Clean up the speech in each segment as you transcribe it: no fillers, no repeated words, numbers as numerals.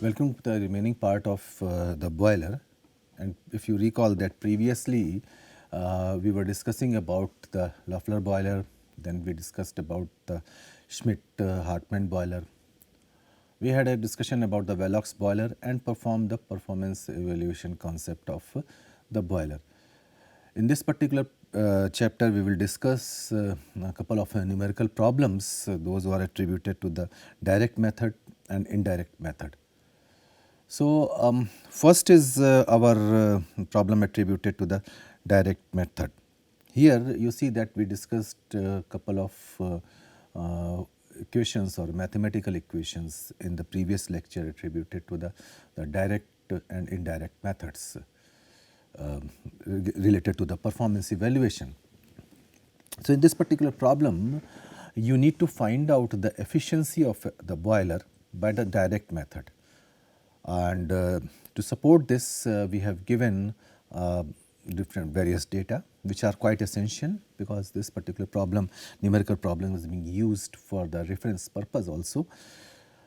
Welcome to the remaining part of the boiler. And if you recall that previously we were discussing about the Loeffler boiler, then we discussed about the Schmidt-Hartmann boiler. We had a discussion about the Velox boiler and performed the performance evaluation concept of the boiler. In this particular chapter, we will discuss a couple of numerical problems, those who are attributed to the direct method and indirect method. So, first is our problem attributed to the direct method. Here you see that we discussed a couple of equations or mathematical equations in the previous lecture attributed to the direct and indirect methods related to the performance evaluation. So, in this particular problem, you need to find out the efficiency of the boiler by the direct method. And to support this, we have given different various data which are quite essential, because this particular problem, numerical problem, is being used for the reference purpose also.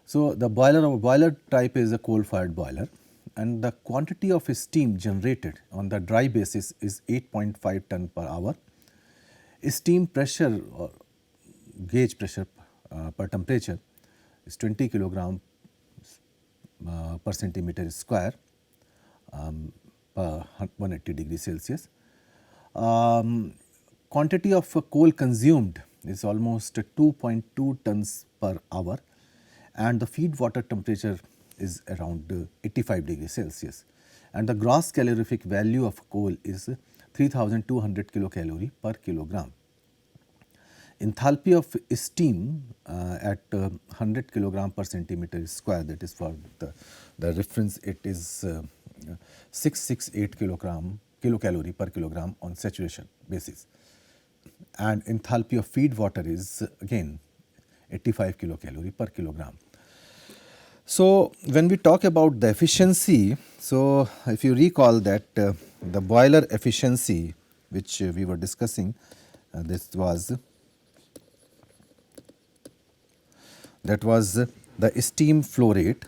So, the boiler type is a coal-fired boiler, and the quantity of steam generated on the dry basis is 8.5 ton per hour. Steam pressure or gauge pressure per temperature is 20 kilogram per centimeter square per 180 degrees Celsius. Quantity of coal consumed is almost 2.2 tons per hour, and the feed water temperature is around 85 degrees Celsius, and the gross calorific value of coal is 3200 kilocalorie per kilogram. Enthalpy of steam at 100 kilogram per centimeter square, that is for the reference, it is 668 kilocalorie per kilogram on saturation basis, and enthalpy of feed water is again 85 kilocalorie per kilogram. So, when we talk about the efficiency, so if you recall that the boiler efficiency which we were discussing, that was the steam flow rate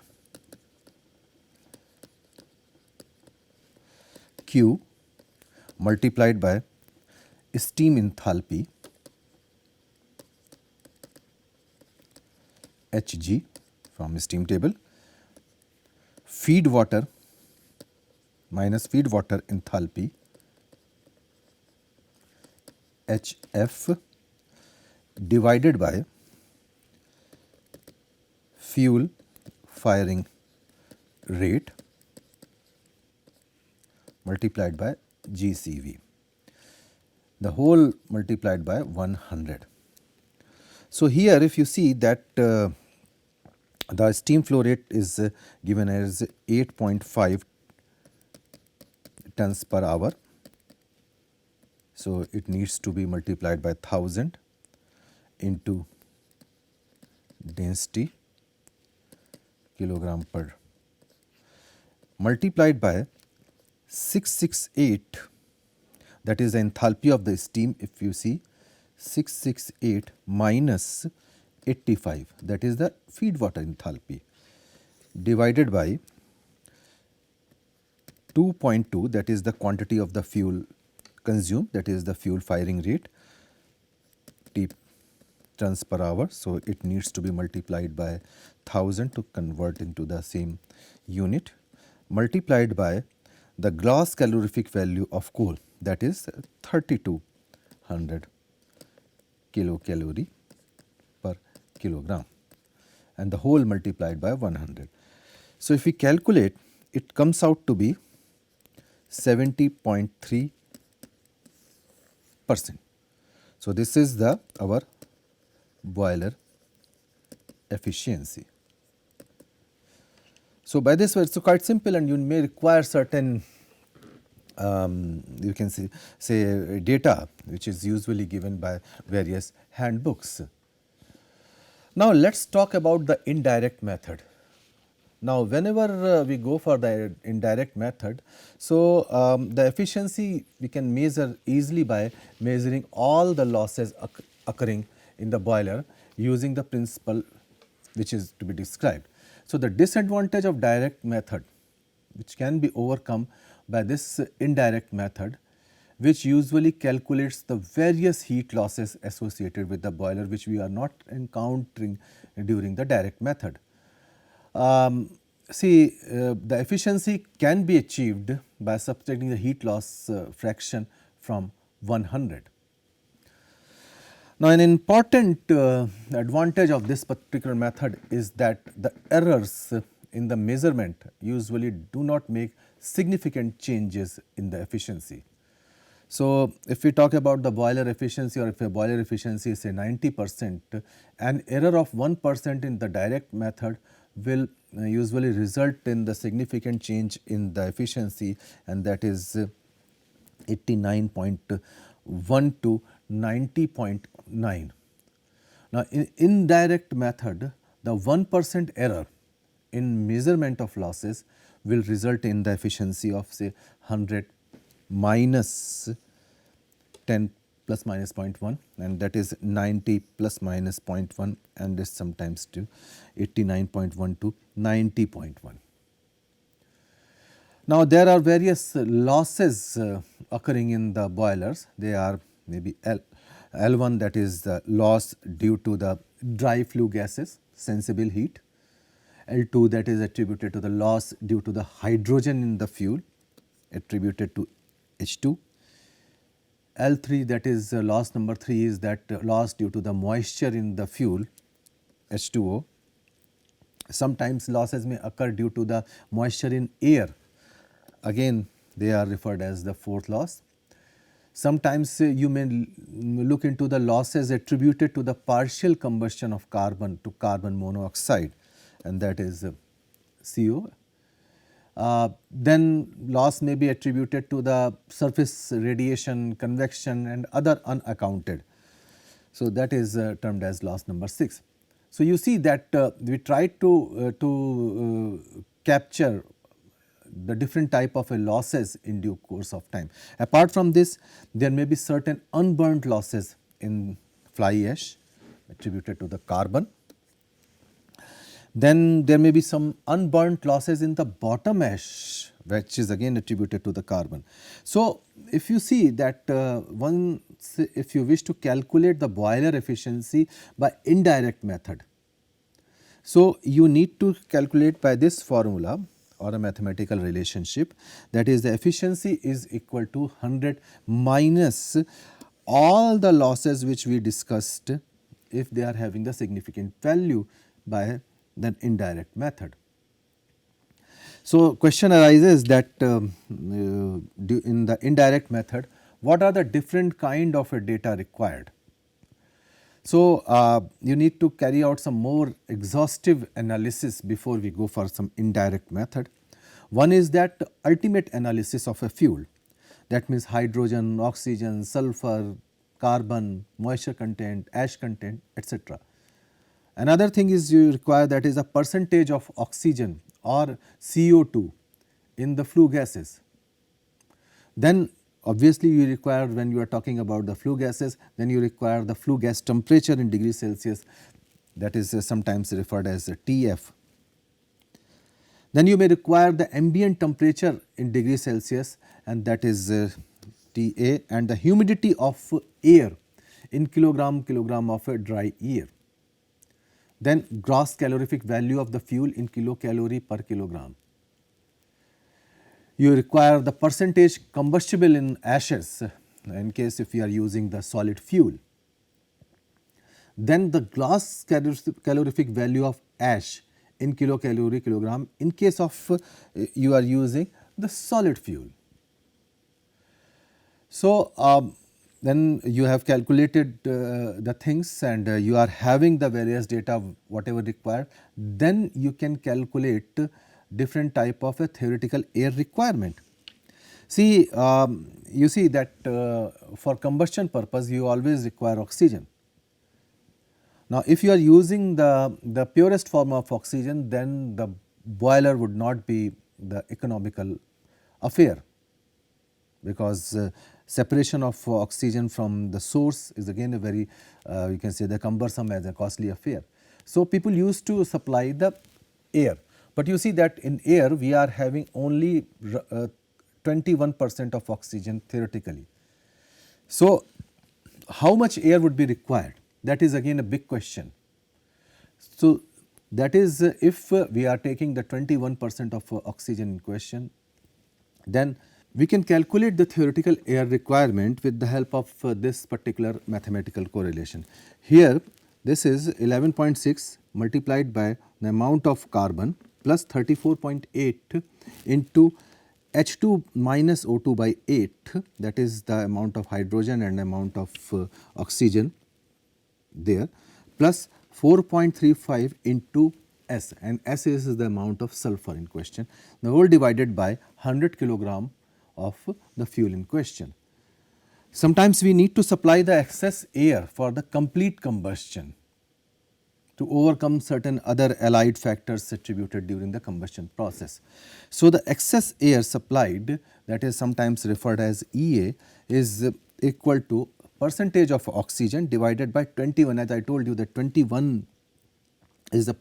Q multiplied by steam enthalpy Hg from steam table, feed water minus feed water enthalpy Hf divided by fuel firing rate multiplied by GCV, the whole multiplied by 100. So, here if you see that the steam flow rate is given as 8.5 tons per hour. So, it needs to be multiplied by 1000 into density kilogram per, multiplied by 668, that is the enthalpy of the steam. If you see 668 minus 85, that is the feed water enthalpy, divided by 2.2, that is the quantity of the fuel consumed, that is the fuel firing rate, T tons per hour. So, it needs to be multiplied by 1000 to convert into the same unit, multiplied by the gross calorific value of coal, that is 3200 kilocalorie per kilogram, and the whole multiplied by 100. So, if we calculate, it comes out to be 70.3%. So, this is our boiler efficiency. So, by this way, it's quite simple, and you may require certain you can say data which is usually given by various handbooks. Now, let us talk about the indirect method. Now, whenever we go for the indirect method, so the efficiency we can measure easily by measuring all the losses occurring in the boiler using the principle which is to be described. So, the disadvantage of direct method, which can be overcome by this indirect method, which usually calculates the various heat losses associated with the boiler, which we are not encountering during the direct method. The efficiency can be achieved by subtracting the heat loss fraction from 100. Now, an important advantage of this particular method is that the errors in the measurement usually do not make significant changes in the efficiency. So, if we talk about the boiler efficiency, or if a boiler efficiency is say 90%, an error of 1% in the direct method will usually result in the significant change in the efficiency, and that is 89.1 to 90.9. Now, in indirect method, the 1% error in measurement of losses will result in the efficiency of say 100 minus 10 plus minus 0.1, and that is 90 plus minus 0.1, and is sometimes to 89.1 to 90.1. Now, there are various losses occurring in the boilers. They are maybe L1, that is the loss due to the dry flue gases, sensible heat. L2, that is attributed to the loss due to the hydrogen in the fuel, attributed to H2. L3, that is loss number 3, is that loss due to the moisture in the fuel, H2O. Sometimes losses may occur due to the moisture in air. Again, they are referred as the fourth loss. Sometimes you may look into the losses attributed to the partial combustion of carbon to carbon monoxide, and that is CO. Then loss may be attributed to the surface radiation, convection, and other unaccounted. So, that is termed as loss number 6. So, you see that we tried to capture the different type of losses in due course of time. Apart from this, there may be certain unburnt losses in fly ash attributed to the carbon. Then there may be some unburnt losses in the bottom ash, which is again attributed to the carbon. So, if you see that if you wish to calculate the boiler efficiency by indirect method, so you need to calculate by this formula or a mathematical relationship, that is the efficiency is equal to 100 minus all the losses which we discussed if they are having the significant value by the indirect method. So, question arises that in the indirect method, what are the different kind of data required? So, you need to carry out some more exhaustive analysis before we go for some indirect method. One is that ultimate analysis of a fuel, that means hydrogen, oxygen, sulfur, carbon, moisture content, ash content, etc. Another thing is you require, that is a percentage of oxygen or CO2 in the flue gases. Then obviously you require, when you are talking about the flue gases, then you require the flue gas temperature in degrees Celsius, that is sometimes referred as TF. Then you may require the ambient temperature in degrees Celsius, and that is TA, and the humidity of air in kilogram of a dry air. Then gross calorific value of the fuel in kilocalorie per kilogram. You require the percentage combustible in ashes in case if you are using the solid fuel. Then the gross calorific value of ash in kilocalorie kilogram in case of you are using the solid fuel. So, then you have calculated the things, and you are having the various data whatever required, then you can calculate different type of a theoretical air requirement. See, you see that for combustion purpose you always require oxygen. Now, if you are using the purest form of oxygen, then the boiler would not be the economical affair, because separation of oxygen from the source is again a very you can say the cumbersome as a costly affair. So, people used to supply the air. But you see that in air we are having only 21% of oxygen theoretically. So, how much air would be required? That is again a big question. So, that is if we are taking the 21% of oxygen in question, then we can calculate the theoretical air requirement with the help of this particular mathematical correlation. Here this is 11.6 multiplied by the amount of carbon plus 34.8 into H2 minus O2 by 8, that is the amount of hydrogen and amount of oxygen there, plus 4.35 into S, and S is the amount of sulfur in question, the whole divided by 100 kilogram of the fuel in question. Sometimes we need to supply the excess air for the complete combustion to overcome certain other allied factors attributed during the combustion process. So, the excess air supplied, that is sometimes referred as EA, is equal to percentage of oxygen divided by 21, as I told you that 21 is the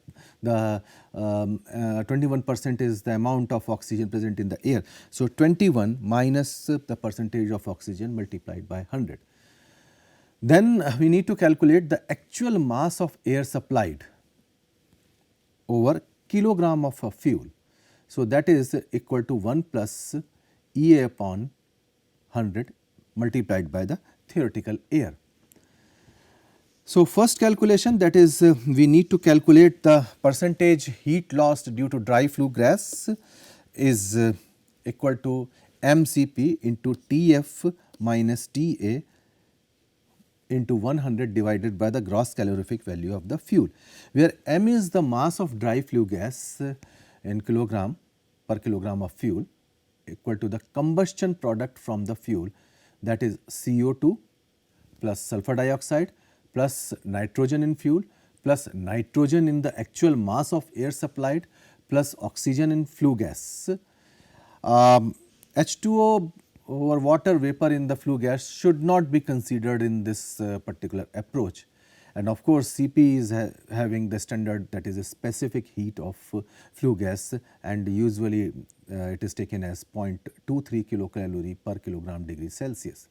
21% is the amount of oxygen present in the air. So, 21 minus the percentage of oxygen multiplied by 100. Then we need to calculate the actual mass of air supplied over kilogram of fuel. So, that is equal to 1 plus EA upon 100 multiplied by the theoretical air. So, first calculation, that is we need to calculate the percentage heat lost due to dry flue gas is equal to mCp into Tf minus Ta into 100 divided by the gross calorific value of the fuel, where m is the mass of dry flue gas in kilogram per kilogram of fuel equal to the combustion product from the fuel, that is CO2 plus sulfur dioxide plus nitrogen in fuel plus nitrogen in the actual mass of air supplied plus oxygen in flue gas. H2O or water vapor in the flue gas should not be considered in this particular approach, and of course Cp is having the standard, that is a specific heat of flue gas, and usually it is taken as 0.23 kilocalorie per kilogram degree Celsius.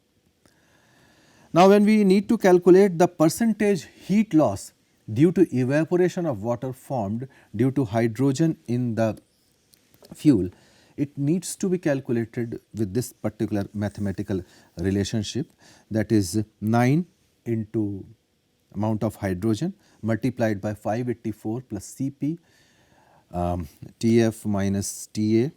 Now, when we need to calculate the percentage heat loss due to evaporation of water formed due to hydrogen in the fuel, it needs to be calculated with this particular mathematical relationship, that is 9 into amount of hydrogen multiplied by 584 plus Cp Tf minus Ta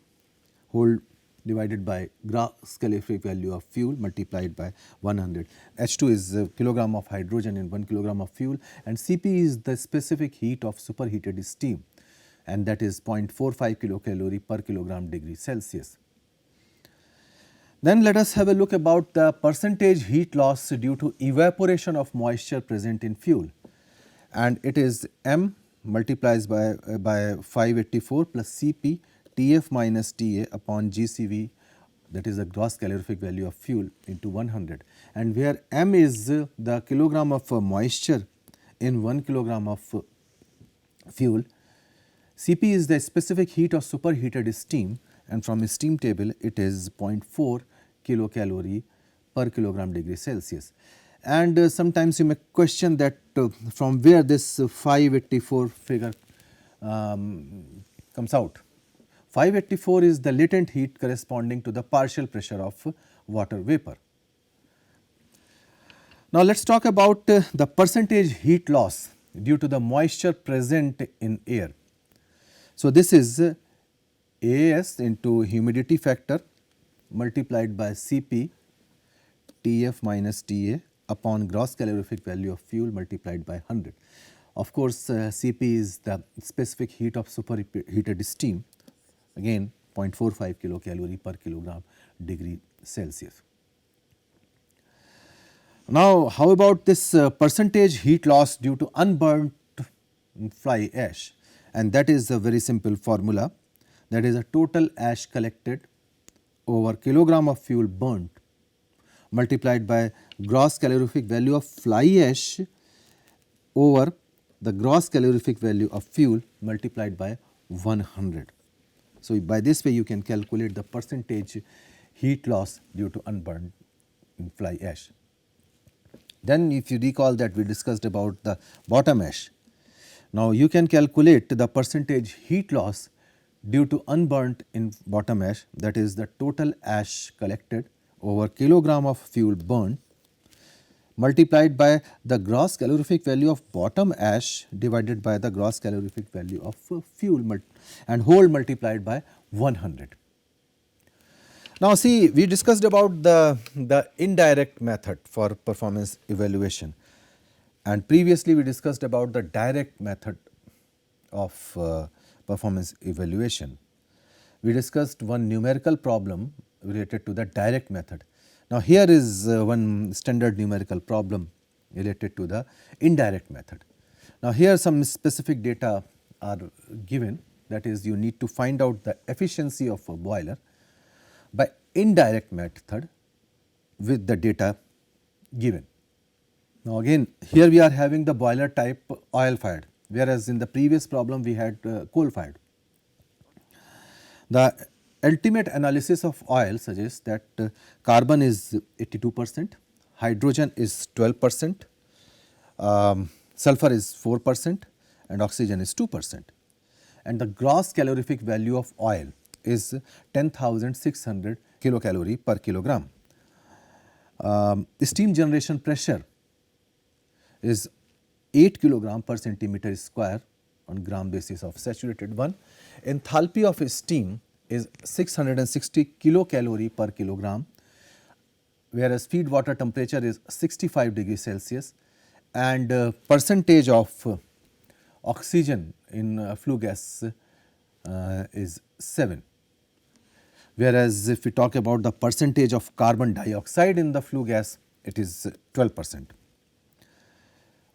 whole divided by gross calorific value of fuel multiplied by 100. H2 is a kilogram of hydrogen in 1 kilogram of fuel, and Cp is the specific heat of superheated steam, and that is 0.45 kilocalorie per kilogram degree Celsius. Then let us have a look about the percentage heat loss due to evaporation of moisture present in fuel, and it is m multiplies by 584 plus Cp Tf minus Ta upon Gcv, that is the gross calorific value of fuel, into 100, and where m is the kilogram of moisture in 1 kilogram of fuel, Cp is the specific heat of superheated steam, and from a steam table it is 0.4 kilocalorie per kilogram degree Celsius. And sometimes you may question that from where this 584 figure comes out. 584 is the latent heat corresponding to the partial pressure of water vapor. Now, let us talk about the percentage heat loss due to the moisture present in air. So, this is AS into humidity factor multiplied by Cp Tf minus Ta upon gross calorific value of fuel multiplied by 100. Of course, Cp is the specific heat of superheated steam, again 0.45 kilocalorie per kilogram degree Celsius. Now, how about this percentage heat loss due to unburnt fly ash, and that is a very simple formula, that is a total ash collected over kilogram of fuel burnt multiplied by gross calorific value of fly ash over the gross calorific value of fuel multiplied by 100. So by this way you can calculate the percentage heat loss due to unburned fly ash. Then if you recall that we discussed about the bottom ash. Now you can calculate the percentage heat loss due to unburnt in bottom ash, that is the total ash collected over kilogram of fuel burned multiplied by the gross calorific value of bottom ash divided by the gross calorific value of fuel and whole multiplied by 100. Now see, we discussed about the indirect method for performance evaluation, and previously we discussed about the direct method of performance evaluation. We discussed one numerical problem related to the direct method. Now here is one standard numerical problem related to the indirect method. Now here some specific data are given, that is you need to find out the efficiency of a boiler by indirect method with the data given. Now again here we are having the boiler type oil fired, whereas in the previous problem we had coal fired. The ultimate analysis of oil suggests that carbon is 82%, hydrogen is 12%, sulfur is 4% and oxygen is 2%, and the gross calorific value of oil is 10,600 kilocalorie per kilogram. Steam generation pressure is 8 kilogram per centimeter square on gram basis of saturated 1. Enthalpy of steam is 660 kilocalorie per kilogram, whereas feed water temperature is 65 degrees Celsius, and percentage of oxygen in flue gas is 7. Whereas if we talk about the percentage of carbon dioxide in the flue gas, it is 12%.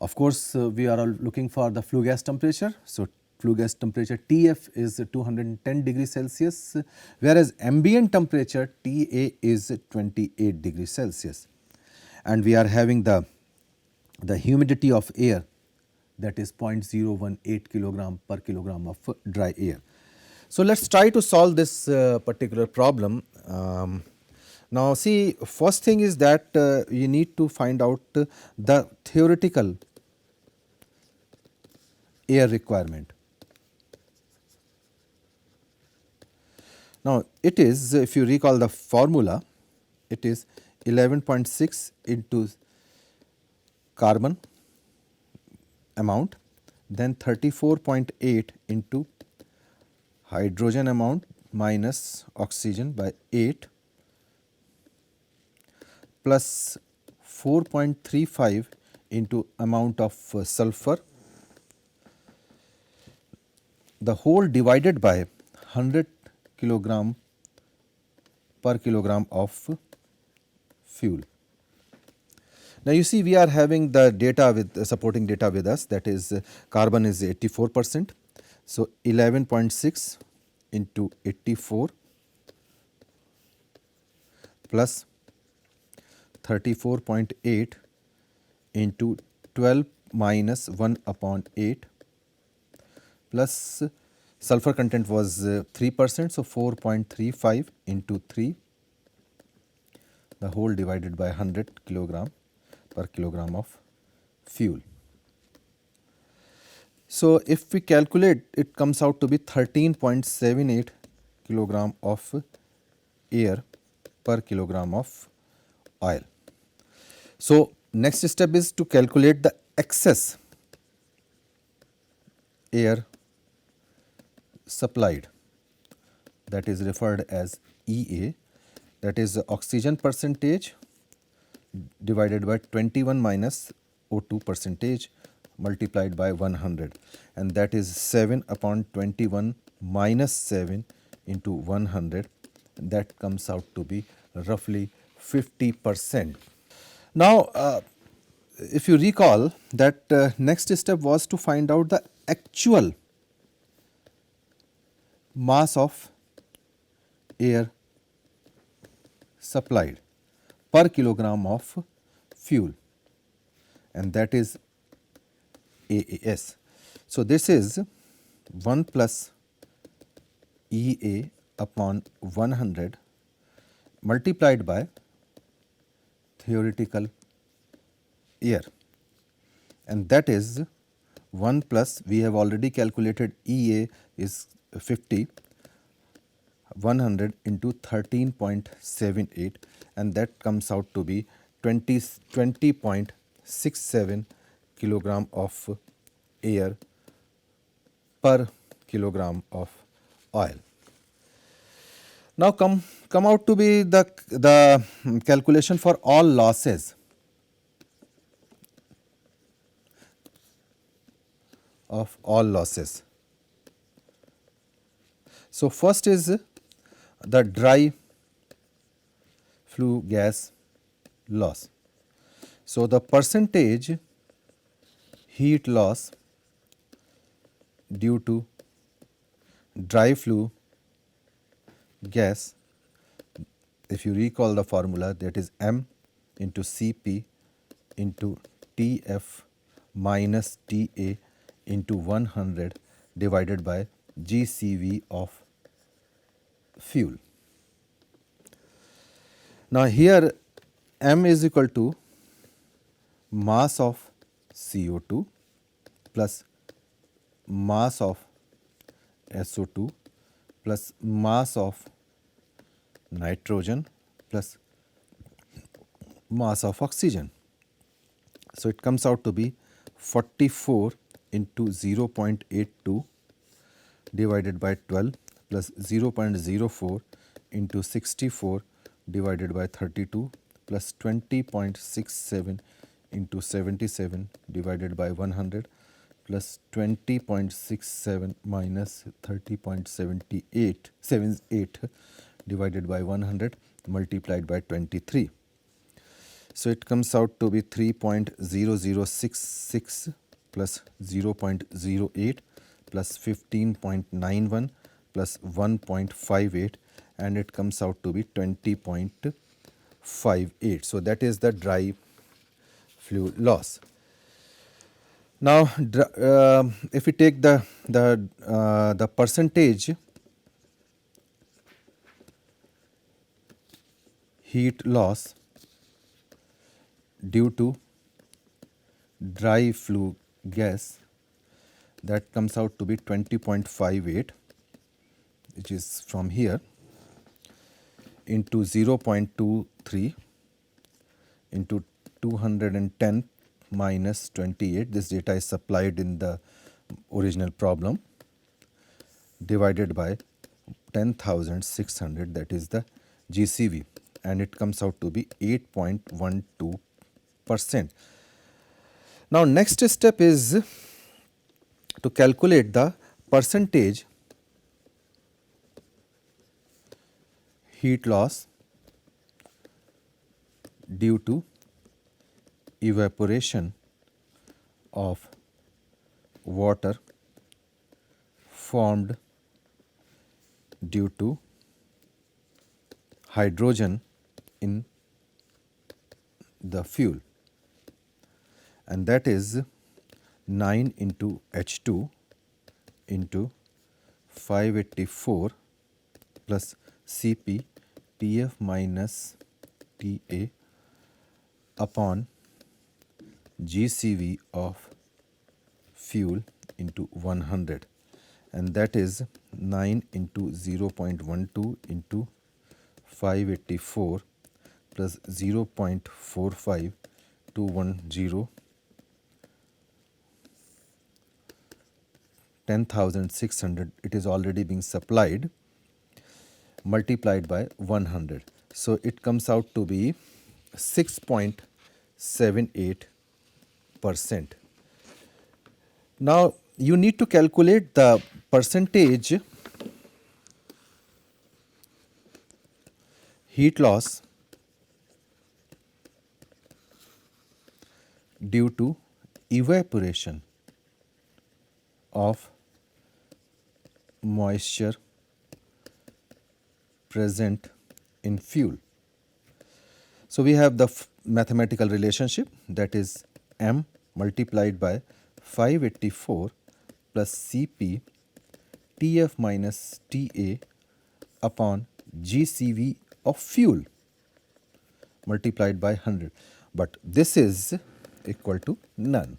Of course, we are all looking for the flue gas temperature. So flue gas temperature TF is 210 degrees Celsius, whereas ambient temperature TA is 28 degrees Celsius. And we are having the humidity of air, that is 0.018 kilogram per kilogram of dry air. So let us try to solve this particular problem. Now see, first thing is that you need to find out the theoretical air requirement. Now it is, if you recall the formula, it is 11.6 into carbon amount, then 34.8 into hydrogen amount minus oxygen by 8 plus 4.35 into amount of sulfur, the whole divided by 100 kilogram per kilogram of fuel. Now you see we are having the data with supporting data with us, that is carbon is 84%. So 11.6 into 84 plus 34.8 into 12 minus 1 upon 8 plus sulfur content was 3%, so 4.35 into 3, the whole divided by 100 kilogram per kilogram of fuel. So if we calculate, it comes out to be 13.78 kilogram of air per kilogram of oil. So next step is to calculate the excess air supplied, that is referred as EA, that is oxygen percentage divided by 21 minus O2 percentage multiplied by 100, and that is 7 upon 21 minus 7 into 100, that comes out to be roughly 50%. Now if you recall that next step was to find out the actual mass of air supplied per kilogram of fuel, and that is AAS. So this is 1 plus EA upon 100 multiplied by theoretical air, and that is 1 plus, we have already calculated EA is 50, 100 into 13.78, and that comes out to be 20.67 kilogram of air per kilogram of oil. Now come out to be the calculation for all losses of all losses. So first is the dry flue gas loss. So the percentage heat loss due to dry flue gas, if you recall the formula, that is M into Cp into Tf minus Ta into 100 divided by GCV of fuel. Now here M is equal to mass of CO2 plus mass of SO2 plus mass of nitrogen plus mass of oxygen. So it comes out to be 44 into 0.82 divided by 12 plus 0.04 into 64 divided by 32 plus 20.67 into 77 divided by 100 plus 20.67 minus 30.78 divided by 100 multiplied by 23. So it comes out to be 3.0066 plus 0.08 plus 15.91 plus 1.58, and it comes out to be 20.58. So that is the dry flue loss. Now if we take the percentage heat loss due to dry flue gas, that comes out to be 20.58, which is from here, into 0.23 into 210 minus 28. This data is supplied in the original problem, divided by 10,600, that is the GCV, and it comes out to be 8.12%. Now next step is to calculate the percentage heat loss due to evaporation of water formed due to hydrogen in the fuel, and that is 9 into H2 into 584 plus Cp Tf minus Ta upon GCV of fuel into 100, and that is 9 into 0.12 into 584 plus 0.45 210, 10,600, it is already being supplied, multiplied by 100. So it comes out to be 6.78%. Now you need to calculate the percentage heat loss due to evaporation of moisture present in fuel. So we have the mathematical relationship, that is M multiplied by 584 plus Cp Tf minus Ta upon GCV of fuel multiplied by 100, but this is equal to none.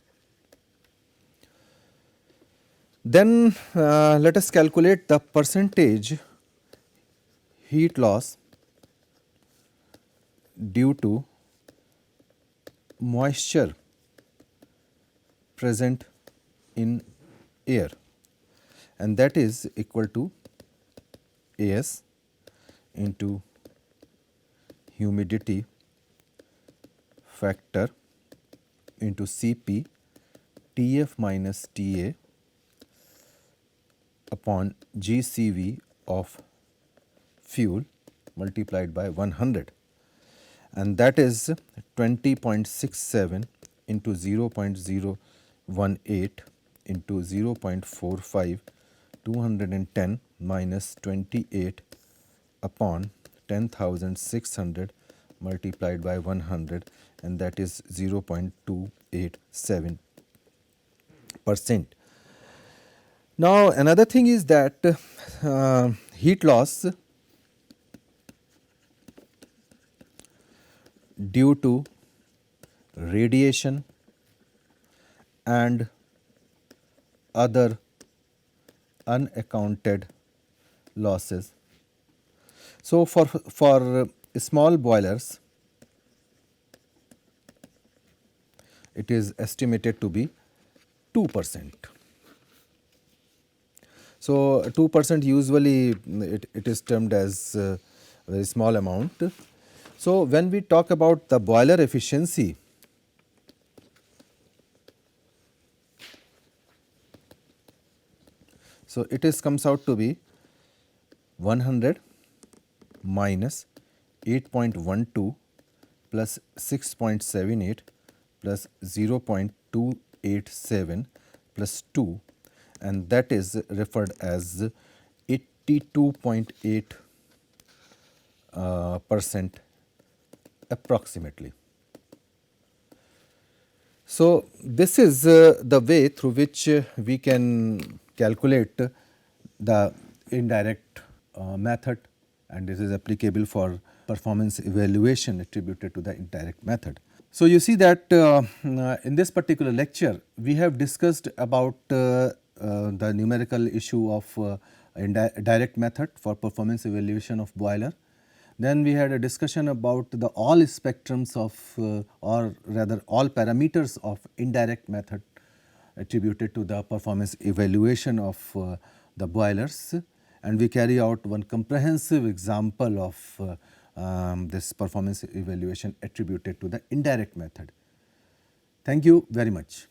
Then let us calculate the percentage heat loss due to moisture present in air, and that is equal to As into humidity factor into Cp Tf minus Ta upon GCV of fuel multiplied by 100, and that is 20.67 into 0.018 into 0.45, 210 minus 28 upon 10,600 multiplied by 100, and that is 0.287%. Now another thing is that heat loss due to radiation and other unaccounted losses. So for small boilers, it is estimated to be 2%. So 2% usually it is termed as a very small amount. So when we talk about the boiler efficiency, so it is comes out to be 100 minus 8.12 plus 6.78 plus 0.287 plus 2, and that is referred as 82.8% approximately. So this is the way through which we can calculate the indirect method, and this is applicable for performance evaluation attributed to the indirect method. So you see that in this particular lecture we have discussed about the numerical issue of direct method for performance evaluation of boiler. Then we had a discussion about the all spectrums of or rather all parameters of indirect method attributed to the performance evaluation of the boilers, and we carry out one comprehensive example of this performance evaluation attributed to the indirect method. Thank you very much.